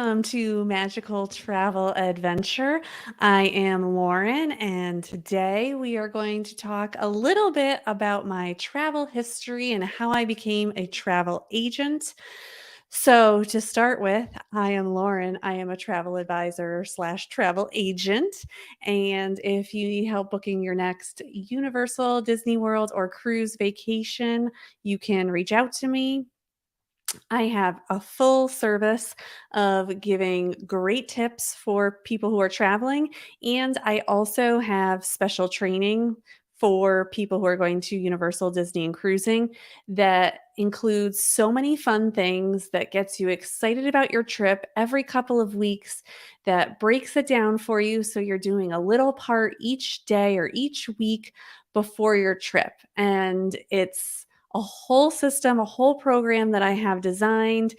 welcome to Magical Travel Adventure. I am Lauren, and today we are going to talk a little bit about my travel history and how I became a travel agent. So, to start with, I am Lauren. I am a travel advisor slash travel agent. And if you need help booking your next Universal, Disney World, or cruise vacation, you can reach out to me. I have a full service of giving great tips for people who are traveling, and I also have special training for people who are going to Universal, Disney, and cruising that includes so many fun things that gets you excited about your trip every couple of weeks, that breaks it down for you so you're doing a little part each day or each week before your trip. And it's a whole system, a whole program that I have designed.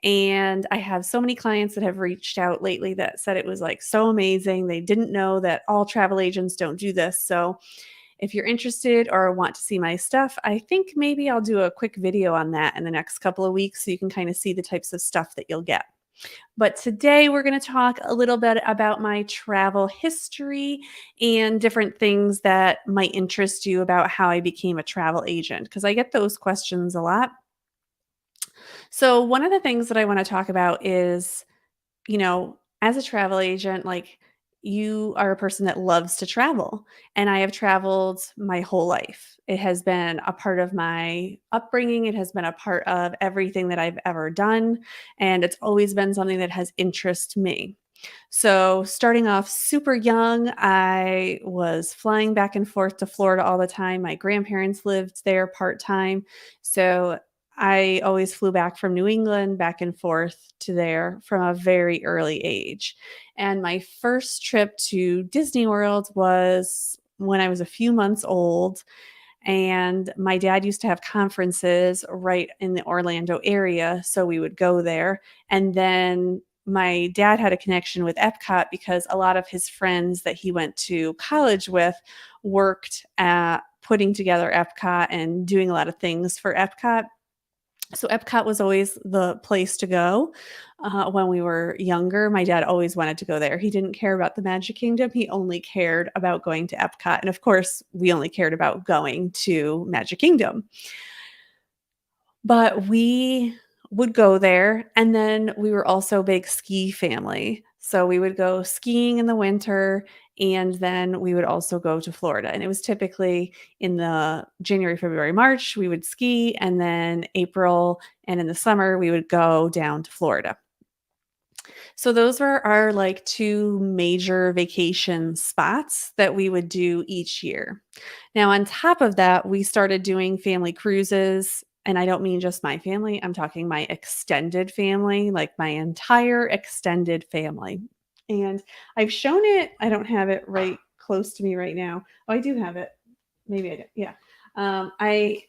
And I have so many clients that have reached out lately that said it was like so amazing. They didn't know that all travel agents don't do this. So if you're interested or want to see my stuff, I think maybe I'll do a quick video on that in the next couple of weeks so you can kind of see the types of stuff that you'll get. But today we're going to talk a little bit about my travel history and different things that might interest you about how I became a travel agent, because I get those questions a lot. So, one of the things that I want to talk about is, as a travel agent, like you are a person that loves to travel, and I have traveled my whole life. It has been a part of my upbringing, it has been a part of everything that I've ever done, and it's always been something that has interested me. So, starting off super young, I was flying back and forth to Florida all the time. My grandparents lived there part time. So, I always flew back from New England back and forth to there from a very early age. And my first trip to Disney World was when I was a few months old. And my dad used to have conferences right in the Orlando area. So we would go there. And then my dad had a connection with Epcot because a lot of his friends that he went to college with worked at putting together Epcot and doing a lot of things for Epcot. So Epcot was always the place to go. When we were younger, my dad always wanted to go there. He didn't care about the Magic Kingdom. He only cared about going to Epcot. And of course, we only cared about going to Magic Kingdom. But we would go there, and then we were also a big ski family. So we would go skiing in the winter, and then we would also go to Florida. And it was typically in the January, February, March, we would ski, and then April and in the summer, we would go down to Florida. So those were our like two major vacation spots that we would do each year. Now, on top of that, we started doing family cruises. And I don't mean just my family, I'm talking my extended family, like my entire extended family. And I've shown it, I don't have it right close to me right now. Oh, I do have it. Maybe I do. Yeah. I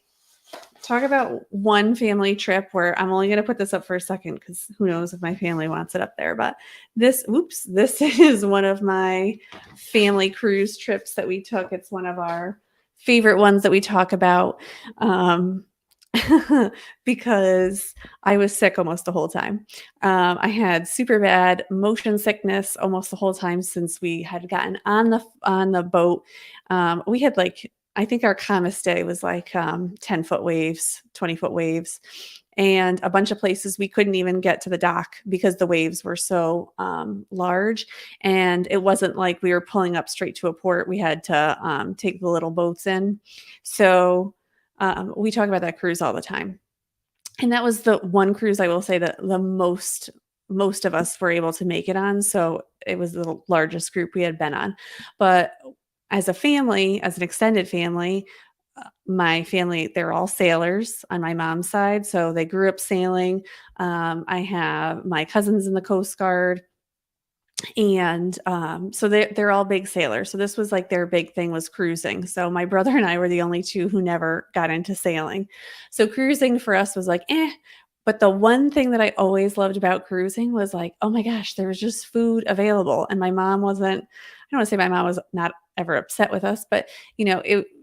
talk about one family trip where I'm only going to put this up for a second because who knows if my family wants it up there. But this is one of my family cruise trips that we took. It's one of our favorite ones that we talk about, because I was sick almost the whole time. I had super bad motion sickness almost the whole time since we had gotten on the boat. We had like, I think our calmest day was like 10-foot waves, 20-foot waves, and a bunch of places we couldn't even get to the dock because the waves were so large. And it wasn't like we were pulling up straight to a port. We had to take the little boats in. So we talk about that cruise all the time. And that was the one cruise I will say that the most of us were able to make it on. So it was the largest group we had been on. But as a family, as an extended family, my family, they're all sailors on my mom's side. So they grew up sailing. I have my cousins in the Coast Guard. And so they're all big sailors. So this was like their big thing was cruising. So my brother and I were the only two who never got into sailing. So cruising for us was like, eh. But the one thing that I always loved about cruising was like, oh my gosh, there was just food available. And my mom wasn't, don't wanna say my mom was not ever upset with us, but,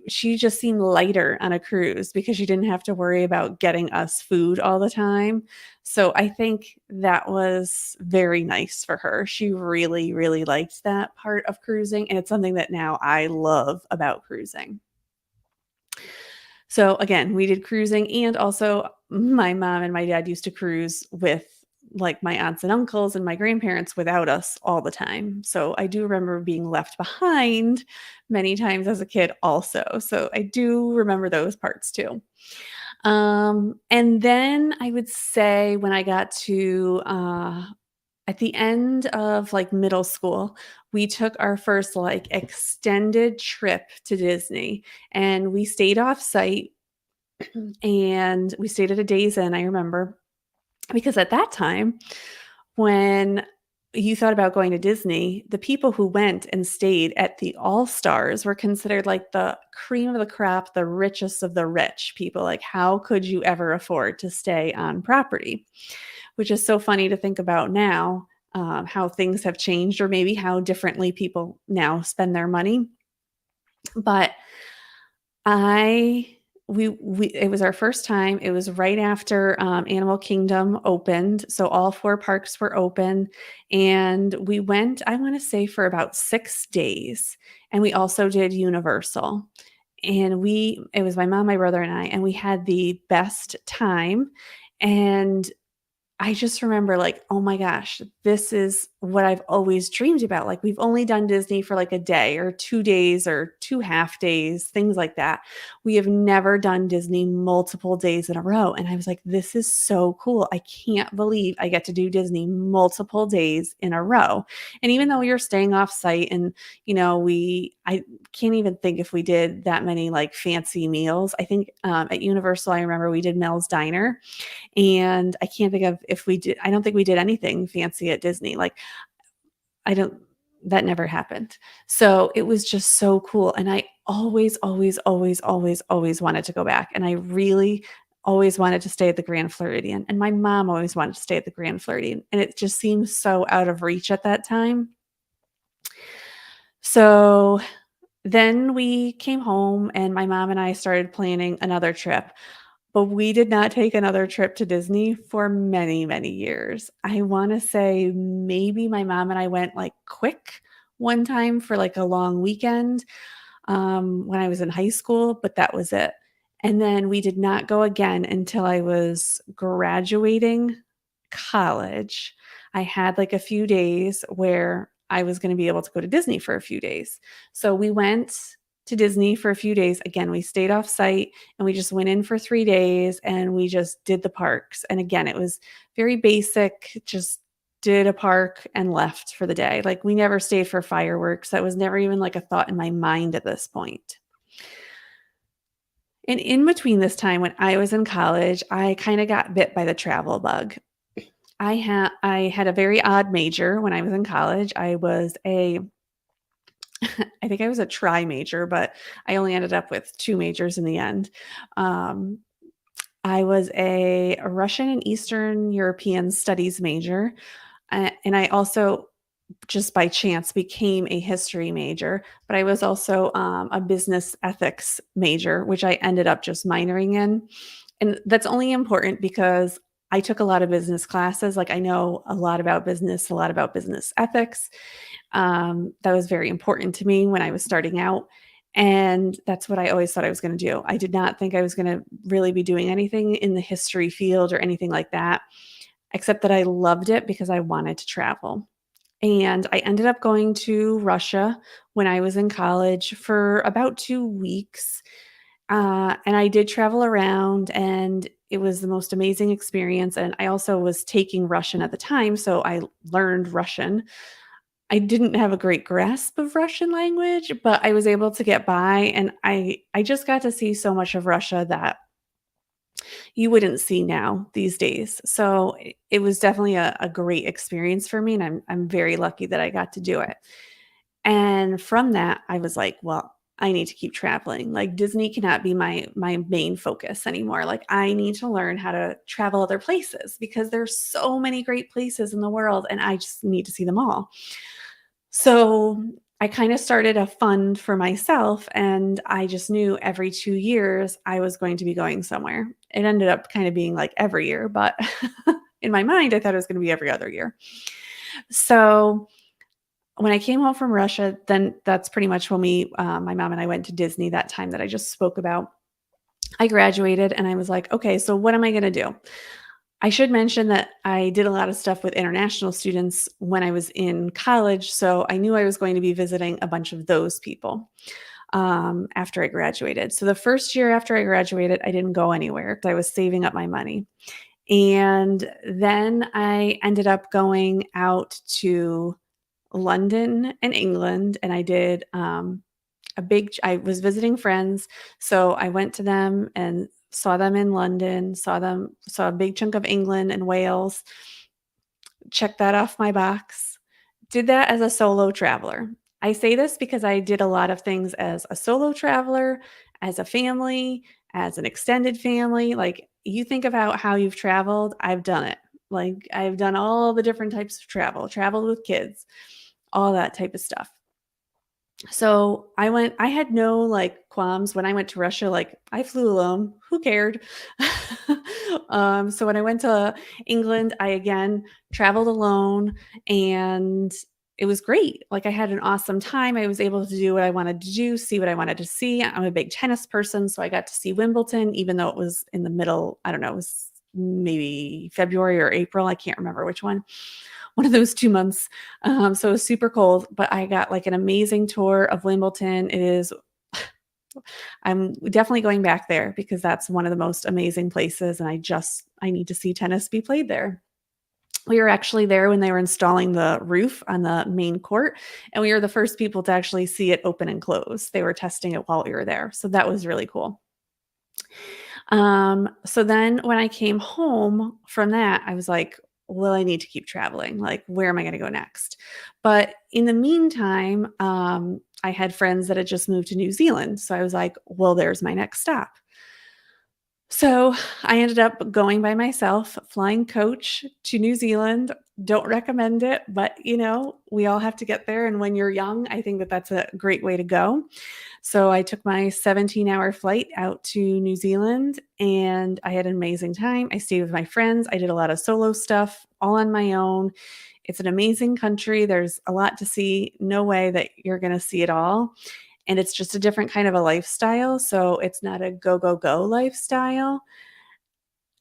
she just seemed lighter on a cruise because she didn't have to worry about getting us food all the time. So I think that was very nice for her. She really, really liked that part of cruising, and it's something that now I love about cruising. So again, we did cruising, and also my mom and my dad used to cruise with like my aunts and uncles and my grandparents without us all the time. So I do remember being left behind many times as a kid also. So I do remember those parts too. And then I would say when I got to at the end of like middle school, we took our first like extended trip to Disney, and we stayed off site, and we stayed at a Days Inn, I remember, because at that time, when you thought about going to Disney, the people who went and stayed at the All-Stars were considered like the cream of the crop, the richest of the rich people. Like, how could you ever afford to stay on property? Which is so funny to think about now, how things have changed, or maybe how differently people now spend their money. But I we it was our first time. It was right after, Animal Kingdom opened, so all 4 parks were open, and we went, I wanna say, for about 6 days, and we also did Universal, and we it was my mom, my brother, and I, and we had the best time, and I just remember like, "Oh my gosh, this is what I've always dreamed about." Like, we've only done Disney for like a day or 2 days or 2 half days, things like that. We have never done Disney multiple days in a row, and I was like, "This is so cool. I can't believe I get to do Disney multiple days in a row." And even though we were staying off site, and, I can't even think if we did that many like fancy meals. I think, at Universal, I remember we did Mel's Diner, and I can't think of if we did, I don't think we did anything fancy at Disney, like, I don't that never happened. So, it was just so cool, and I always, always, always, always, always wanted to go back, and I really always wanted to stay at the Grand Floridian, and my mom always wanted to stay at the Grand Floridian, and it just seemed so out of reach at that time. So, then we came home, and my mom and I started planning another trip. But we did not take another trip to Disney for many, many years. I wanna say maybe my mom and I went, like, quick one time for, like, a long weekend, when I was in high school, but that was it. And then we did not go again until I was graduating college. I had, like, a few days where I was gonna be able to go to Disney for a few days. So we went to Disney for a few days. Again, we stayed off site, and we just went in for 3 days, and we just did the parks. And again, it was very basic, just did a park and left for the day. Like, we never stayed for fireworks. That was never even, like, a thought in my mind at this point. And in between this time when I was in college, I kinda got bit by the travel bug. I had a very odd major when I was in college. I think I was a tri major, but I only ended up with 2 majors in the end. Um, I was a Russian and Eastern European studies major, and I also, just by chance, became a history major, but I was also, a business ethics major, which I ended up just minoring in. And that's only important because I took a lot of business classes. Like, I know a lot about business, a lot about business ethics. That was very important to me when I was starting out. And that's what I always thought I was going to do. I did not think I was going to really be doing anything in the history field or anything like that, except that I loved it because I wanted to travel. And I ended up going to Russia when I was in college for about 2 weeks. And I did travel around, and it was the most amazing experience. And I also was taking Russian at the time, so I learned Russian. I didn't have a great grasp of Russian language, but I was able to get by, and I just got to see so much of Russia that you wouldn't see now these days. So it was definitely a great experience for me, and I'm very lucky that I got to do it. And from that, I was like, "Well, I need to keep traveling. Like, Disney cannot be my main focus anymore. Like, I need to learn how to travel other places because there's so many great places in the world, and I just need to see them all." So I kind of started a fund for myself, and I just knew every 2 years I was going to be going somewhere. It ended up kind of being like every year, but in my mind, I thought it was gonna be every other year. So, when I came home from Russia, then that's pretty much when my mom and I went to Disney that time that I just spoke about. I graduated and I was like, "Okay, so what am I gonna do?" I should mention that I did a lot of stuff with international students when I was in college, so I knew I was going to be visiting a bunch of those people, after I graduated. So the first year after I graduated, I didn't go anywhere 'cause I was saving up my money. And then I ended up going out to London and England, and I did, I was visiting friends, so I went to them and saw them in London, saw a big chunk of England and Wales, checked that off my box. Did that as a solo traveler. I say this because I did a lot of things as a solo traveler, as a family, as an extended family. Like, you think about how you've traveled, I've done it. Like, I've done all the different types of travel, traveled with kids, all that type of stuff. So I had no like qualms when I went to Russia, like I flew alone. Who cared? So when I went to England, I again traveled alone and it was great. Like I had an awesome time. I was able to do what I wanted to do, see what I wanted to see. I'm a big tennis person, so I got to see Wimbledon, even though it was in the middle. I don't know, it was maybe February or April. I can't remember which one of those 2 months. So it was super cold, but I got like an amazing tour of Wimbledon. It is I'm definitely going back there because that's one of the most amazing places, and I need to see tennis be played there. We were actually there when they were installing the roof on the main court, and we were the first people to actually see it open and close. They were testing it while we were there, so that was really cool. So then when I came home from that, I was like, well, I need to keep traveling. Like, where am I going to go next? But in the meantime, I had friends that had just moved to New Zealand. So I was like, well, there's my next stop. So I ended up going by myself, flying coach to New Zealand. Don't recommend it, but we all have to get there. And when you're young, I think that that's a great way to go. So I took my 17-hour flight out to New Zealand and I had an amazing time. I stayed with my friends. I did a lot of solo stuff all on my own. It's an amazing country. There's a lot to see. No way that you're going to see it all. And it's just a different kind of a lifestyle. So it's not a go, go, go lifestyle.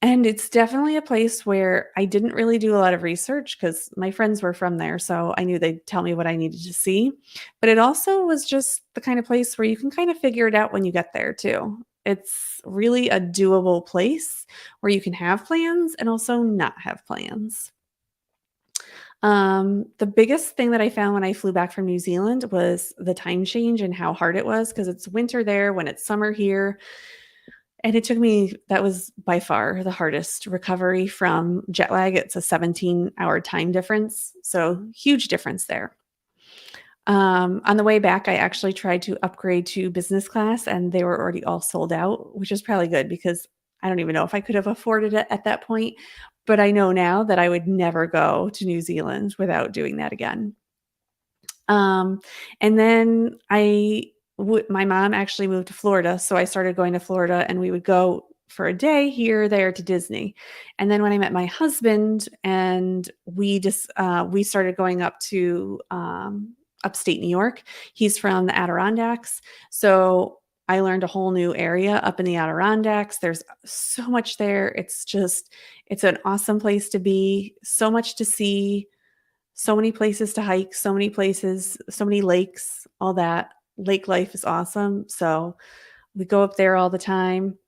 And it's definitely a place where I didn't really do a lot of research because my friends were from there, so I knew they'd tell me what I needed to see. But it also was just the kind of place where you can kind of figure it out when you get there too. It's really a doable place where you can have plans and also not have plans. The biggest thing that I found when I flew back from New Zealand was the time change and how hard it was because it's winter there when it's summer here. And it took me that was by far the hardest recovery from jet lag. It's a 17-hour time difference, so huge difference there. On the way back, I actually tried to upgrade to business class, and they were already all sold out, which is probably good because I don't even know if I could have afforded it at that point, but I know now that I would never go to New Zealand without doing that again. Um, and then my mom actually moved to Florida, so I started going to Florida, and we would go for a day here or there to Disney. And then when I met my husband, and we started going up to upstate New York. He's from the Adirondacks, so I learned a whole new area up in the Adirondacks. There's so much there. It's an awesome place to be. So much to see, so many places to hike, so many places, so many lakes, all that. Lake life is awesome. So we go up there all the time.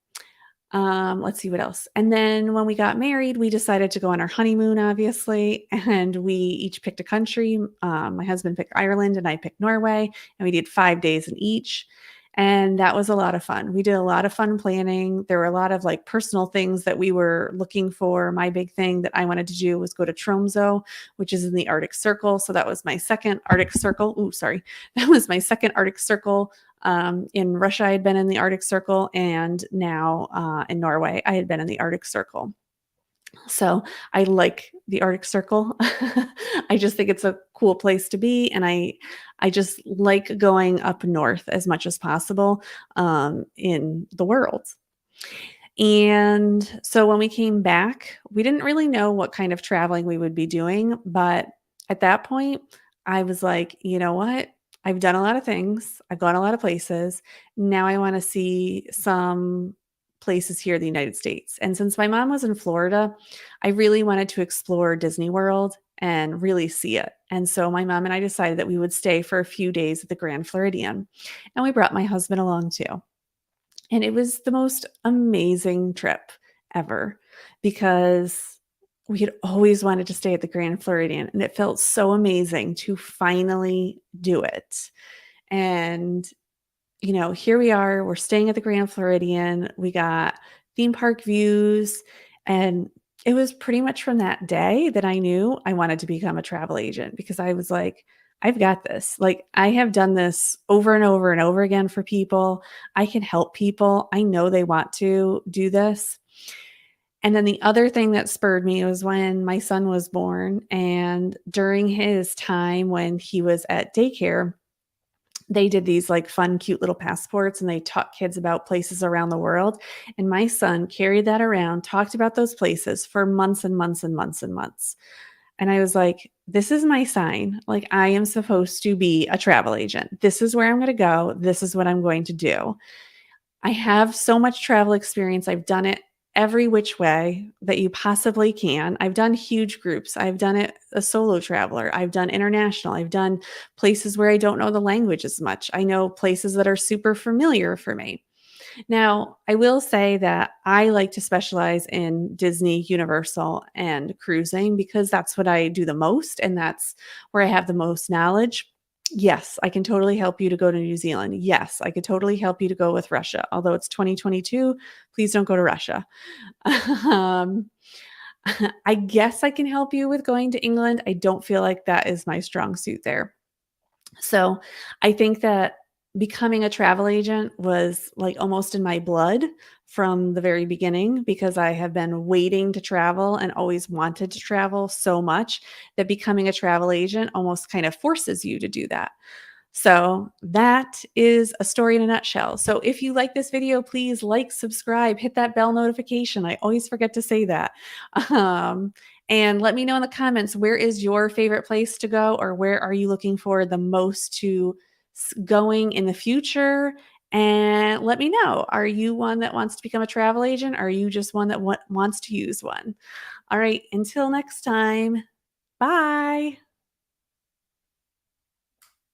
Let's see what else. And then when we got married, we decided to go on our honeymoon, obviously, and we each picked a country. My husband picked Ireland and I picked Norway, and we did 5 days in each. And that was a lot of fun. We did a lot of fun planning. There were a lot of like personal things that we were looking for. My big thing that I wanted to do was go to Tromso, which is in the Arctic Circle. So that was my second Arctic Circle. Ooh, sorry. That was my second Arctic Circle. In Russia, I had been in the Arctic Circle, and now in Norway, I had been in the Arctic Circle. So I like the Arctic Circle. I just think it's a cool place to be, and I just like going up north as much as possible in the world. And so when we came back, we didn't really know what kind of traveling we would be doing. But at that point, I was like, you know what? I've done a lot of things, I've gone a lot of places. Now I want to see some places here in the United States. And since my mom was in Florida, I really wanted to explore Disney World and really see it. And so my mom and I decided that we would stay for a few days at the Grand Floridian. And we brought my husband along too. And it was the most amazing trip ever because we had always wanted to stay at the Grand Floridian, and it felt so amazing to finally do it. And, here we are, we're staying at the Grand Floridian. We got theme park views, and it was pretty much from that day that I knew I wanted to become a travel agent because I was like, I've got this. Like, I have done this over and over and over again for people. I can help people. I know they want to do this. And then the other thing that spurred me was when my son was born. And during his time when he was at daycare, they did these like fun, cute little passports and they taught kids about places around the world. And my son carried that around, talked about those places for months and months and months and months. And I was like, this is my sign. Like, I am supposed to be a travel agent. This is where I'm going to go. This is what I'm going to do. I have so much travel experience. I've done it every which way that you possibly can. I've done huge groups. I've done it a solo traveler. I've done international. I've done places where I don't know the language as much. I know places that are super familiar for me. Now, I will say that I like to specialize in Disney, Universal, and cruising because that's what I do the most and that's where I have the most knowledge. Yes, I can totally help you to go to New Zealand. Yes, I could totally help you to go with Russia. Although it's 2022, please don't go to Russia. Um, I guess I can help you with going to England. I don't feel like that is my strong suit there. So I think that becoming a travel agent was like almost in my blood from the very beginning because I have been waiting to travel and always wanted to travel so much that becoming a travel agent almost kind of forces you to do that. So that is a story in a nutshell. So if you like this video, please like, subscribe, hit that bell notification. I always forget to say that. Um, and let me know in the comments, where is your favorite place to go or where are you looking for the most to going in the future? And let me know, are you one that wants to become a travel agent? Or are you just one that wants to use one? All right, until next time, bye.